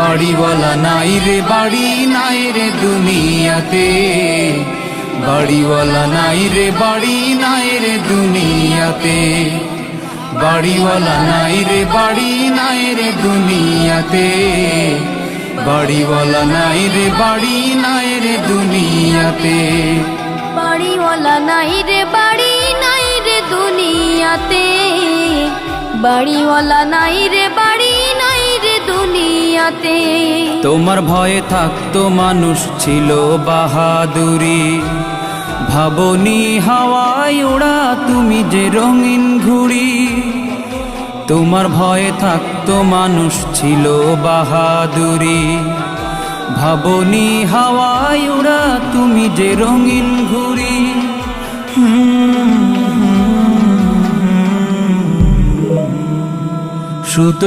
বাড়িওয়ালা নাই রে বাড়ি নাই রে দুনিয়াতে, বাড়িওয়ালা নাই রে বাড়ি নাই রে দুনিয়াতে, বাড়িওয়ালা নাই রে বাড়ি নাই রে দুনিয়াতে, বাড়িওয়ালা নাই রে বাড়ি নাই রে দুনিয়াতে, বাড়িওয়ালা নাই রে বাড়ি নাই রে দুনিয়াতে, বাড়িওয়ালা নাই রে বাড়ি নাই রে দুনিয়াতে। তোমার ভয়ে থাকতো মানুষ ছিল বাহাদুরি, ভাবনি হাওয়ায় ওড়া তুমি যে রঙিন ঘুড়ি। তোমার ভয়ে থাকতো মানুষ ছিল বাহাদুরি, ভাবনি হাওয়ায় ওড়া তুমি যে রঙিন ঘুড়ি। সুতো